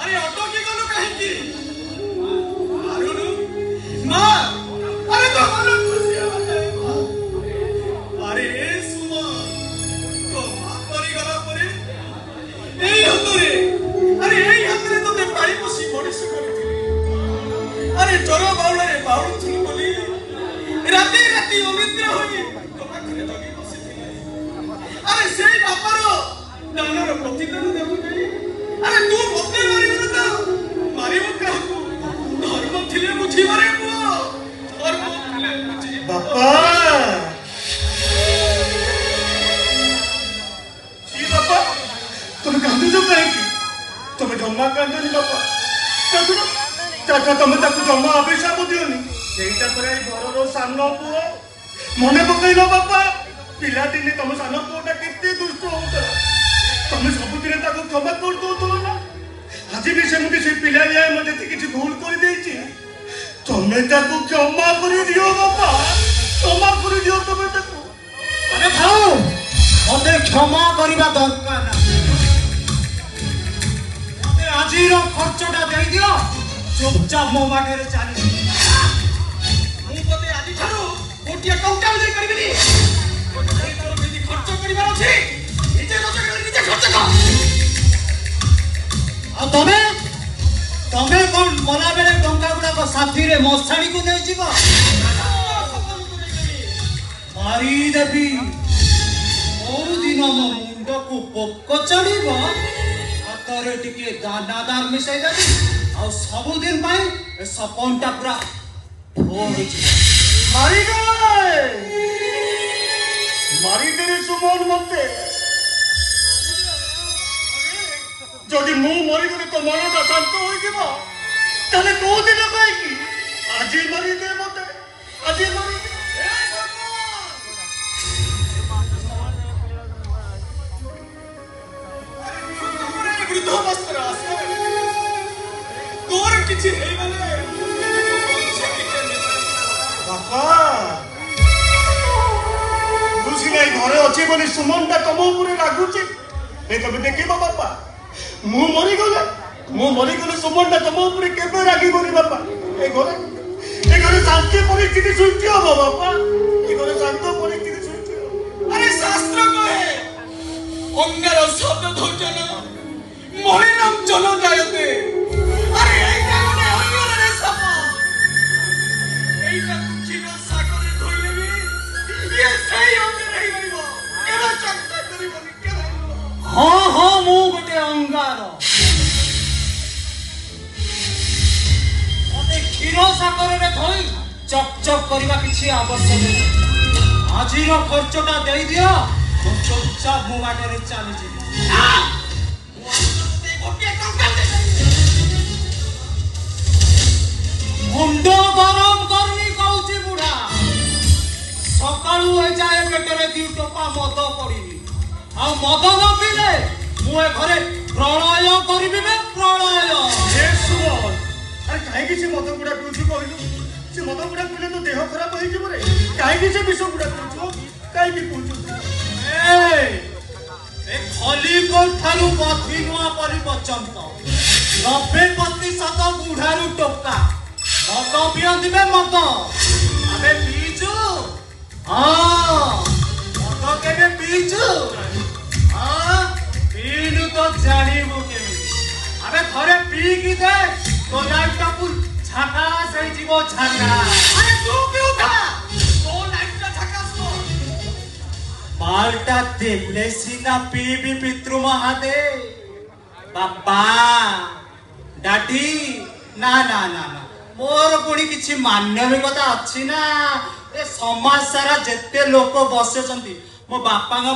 अरे अटकी गलु कहीं मारुनु ना अरे तो मन खुशी अरे सुमा तो मारी गला परे एई हतरे अरे एई हतरे तो ते पाई पसी मଣିଷ करथि अरे जरो बाउला रे बाउल थुल बोली राती राती अनिद्रा होई तो पाखरे जगी बसिथि अरे सेई बापारो दानर प्रतिदान देबु नहीं अरे तू मते मारिबु ना मारिबु काहू धर्म थिले बुझी मारे पुओ धर्म थिले बुझी बापा जी बापा तुम कांदु जो काहे की तुम जम्मा कांदुनी बापा कांदुना चाचा तुम ताकू जम्मा अभिशाप दियोनी सेईटा परे घररो सानो पुओ मने पकैलो बापा पिला दिने तुम सानो पुओटा केते दुष्ट होता तुम सबुदिने ताकू क्षमा कर दो ना आज भी सेमती से पिला जाए मते किछि भूल कर देछि तुमे ताकू क्षमा कर दियो बापा क्षमा कर दियो तुमे ताकू अरे भाऊ मते क्षमा करिबा दरकार ना मते आजीर खर्चटा देई दियो चुपचाप मो बाटे रे चाली मु पते आजी छाडू कोटिया टंका दे करबिनी कोटिया तोर बेदी खर्च करिबार अछि निजे रोजगार कर निजे खर्च कर आ तमे तमे कोन मना बेले टंका गुडा को साथी रे मसाणी को नै जीवा मारी देबी और दिन मो मुंड को पोक चढ़ीबो हातरे टिके दानादार मिसाई देबी आ सब दिन पाई ए सपनटा पूरा भोर छी मारी गए मारी तेरे सुमन मते जदि मु मरी गले तो मनटा शांत होई जीवा ताले को दिन कहि की आजी मरी दे मते आजी मरी दे वृद्धावस्था तोर किछि हेई गले बापा बुझी नहीं घरे अच्छे बोली सुमनटा तुम ऊपर लागुचे ए तबे देखिबा बापा मु मरी गले सुमनटा तुम ऊपर केबे रागी बोली बापा ए घरे शांति परिस्थिति सृष्टि हो बापा ए घरे शांत परिस्थिति सृष्टि हो अरे शास्त्र कहे अंगार शब्द धोजन मलिनम जल जायते अरे एइटा कोने अंगार रे सप एइटा क्षीर सागर धोइले भी ये सही अंगार रही गइबो केना चक्का करिबो केना हाँ मु गोटे अंगार मते क्षीर सागर रे धोई चक करबा किछि आवश्यक नहीं आजीर खर्चटा देई दियो तो चुपचाप मु बाटे रे चली जी मुंड गरम करनी कहूची बुढ़ा सकाळू ए जाए पेटरे दी टोपा मद पड़िनी आ मद न पीले मु ए घरे प्रलय करिबे प्रलय ए सुमन अरे काहे कि से मद गुडा पिउछु कहलु से मद गुडा पिले तो देह खराब होई जिवो रे काहे कि से विष गुडा पिउछु काहे कि पिउछु ए खली ठारू पथि नुआ परि पर्यंत 90% बुढ़ारू टोका मद पियंती बे मद अबे पीचु हाँ मद केबे पीचु हाँ पीलु तो जानिबु केमी अबे थरे पी की दे तो लाइफटा फुल झाका सही जीवो झाका अरे तू क्यों था तो लाइफटा झकासो मालटा देले सीना पीबी पितृ महादे बापा डाडी ना ना ना ना मोर पुणी किछि मानविकता अछि ना ए समाज सारा जेते लोक बसचंती मो बापांग